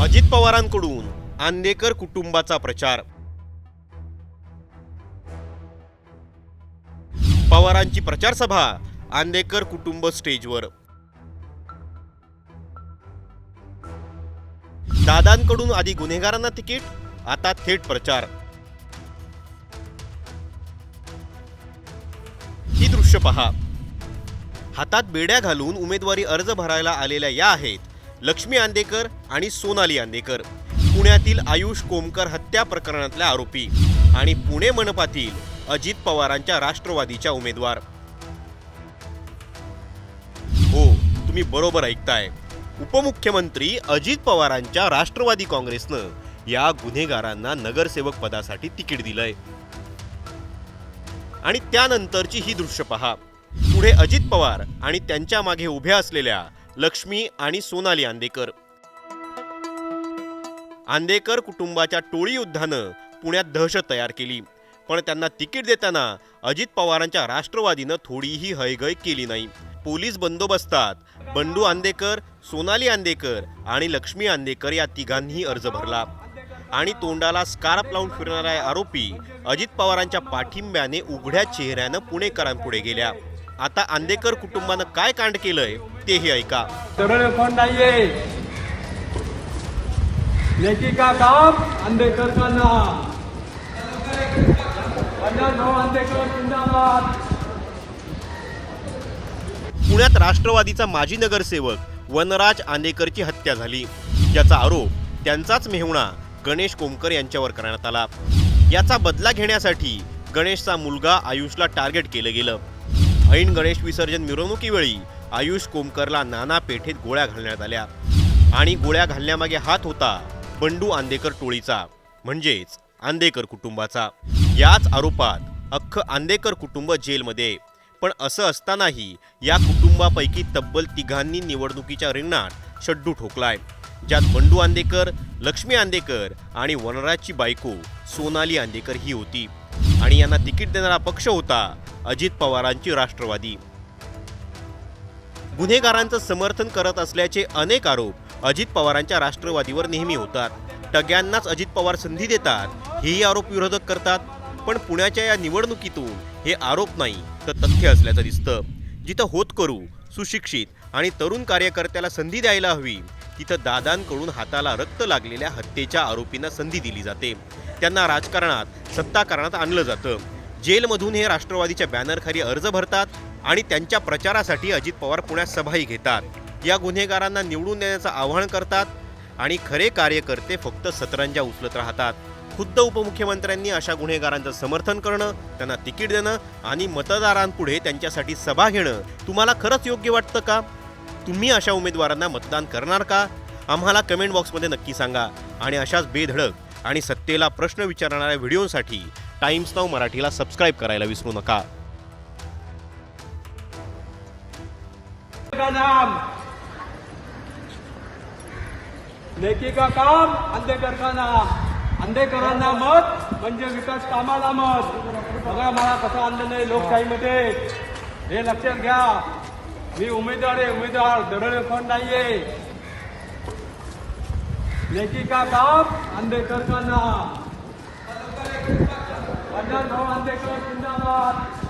अजित पवारांकडून आंदेकर कुटुंबाचा प्रचार। पवारांची प्रचार सभा, आंदेकर कुटुंब स्टेजवर। दादांकडून आधी गुन्हेगारांना तिकीट, आता थेट प्रचार। ही दृश्य पहा। हातात बेड्या घालून उमेदवारी अर्ज भरायला आलेल्या या आहेत लक्ष्मी आंदेकर आणि सोनाली आंदेकर, पुण्यातील आयुष कोमकर हत्या प्रकरणातल्या आरोपी आणि पुणे मनपातील अजित पवारांच्या राष्ट्रवादीच्या उमेदवार। हो, तुम्ही बरोबर ऐकताय। उपमुख्यमंत्री अजित पवारांच्या राष्ट्रवादी काँग्रेसनं या गुन्हेगारांना नगरसेवक पदासाठी तिकीट दिलंय। आणि त्यानंतरची ही दृश्य पहा। पुढे अजित पवार आणि त्यांच्या मागे उभ्या असलेल्या लक्ष्मी आणि सोनाली आंदेकर। आंदेकर कुटुंबाच्या टोळी युद्धानं पुण्यात दहशत तयार केली, पण त्यांना तिकीट देताना अजित पवारांच्या राष्ट्रवादीनं थोडीही हयगय केली नाही। पोलीस बंदोबस्तात बंडू आंदेकर, सोनाली आंदेकर आणि लक्ष्मी आंदेकर या तिघांनीही अर्ज भरला आणि तोंडाला स्कार्फ लावून फिरणाऱ्या आरोपी अजित पवारांच्या पाठिंब्याने उघड्या चेहऱ्यानं पुणेकरांपुढे गेल्या। आता आंदेकर कुटुंबानं काय कांड केलंय तेही ऐका। फोन नाहीये, लेकी का काम, आंदेकर का नाम। आंदेकर जिंदाबाद। पुण्यात राष्ट्रवादीचा माजी नगरसेवक वनराज आंदेकरची हत्या झाली, ज्याचा आरोप त्यांचाच मेहुणा गणेश कोमकर यांच्यावर करण्यात आला। याचा बदला घेण्यासाठी गणेशचा मुलगा आयुषला टार्गेट केलं गेलं। ऐन गणेश विसर्जन मिरवणुकीवेळी आयुष कोमकरला नाना पेठेत गोळ्या घालण्यात आल्या आणि गोळ्या घालण्यामागे हात होता बंडू आंदेकर टोळीचा, म्हणजेच आंदेकर कुटुंबाचा। याच आरोपात अख्खं आंदेकर कुटुंब जेलमध्ये। पण असं असतानाही या कुटुंबापैकी तब्बल तिघांनी निवडणुकीच्या रिंगणात शड्डू ठोकलाय, ज्यात बंडू आंदेकर, लक्ष्मी आंदेकर आणि वनराजची बायको सोनाली आंदेकर ही होती। आणि यांना तिकीट देणारा पक्ष होता अजित पवारांची राष्ट्रवादी। गुन्हेगारांचं समर्थन करत असल्याचे अनेक आरोप अजित पवारांच्या राष्ट्रवादीवर नेहमी होतात। टग्यांनाच अजित पवार संधी देतात हेही आरोप विरोधक करतात। पण पुण्याच्या या निवडणुकीतून हे आरोप नाही तर तथ्य असल्याचं दिसतं। जिथं होतकरू, सुशिक्षित आणि तरुण कार्यकर्त्याला संधी द्यायला हवी, तिथं दादांकडून हाताला रक्त लागलेल्या हत्येच्या आरोपींना संधी दिली जाते। त्यांना राजकारणात सत्ताकारणात आणलं जातं। जेलमधून हे राष्ट्रवादीच्या बॅनरखाली अर्ज भरतात आणि त्यांच्या प्रचारासाठी अजित पवार पुण्यात सभाही घेतात। या गुन्हेगारांना निवडून देण्याचं आवाहन करतात आणि खरे कार्यकर्ते फक्त सतरंजा उचलत राहतात। खुद्द उपमुख्यमंत्र्यांनी अशा गुन्हेगारांचं समर्थन करणं, त्यांना तिकीट देणं आणि मतदारांपुढे त्यांच्यासाठी सभा घेणं तुम्हाला खरंच योग्य वाटतं का? तुम्ही अशा उमेदवारांना मतदान करणार का? आम्हाला कमेंट बॉक्समध्ये नक्की सांगा। आणि अशाच बेधडक आणि सत्तेला प्रश्न विचारणाऱ्या व्हिडिओसाठी टाइम्स नाऊ मराठीला सबस्क्राईब करायला विसरू नका। लेकी का काम, आंदेकर का नाम। आंदेकरांना मत म्हणजे विकास कामाला मत। बघा मला कसं आणलेलं लोकशाहीमध्ये, हे लक्षात घ्या। मी उमेदवार आहे, उमेदवार दडळे फोन नाहीये। लेकी का काम, आंदेकर का नाम। आंदेकर जिंदाबाद।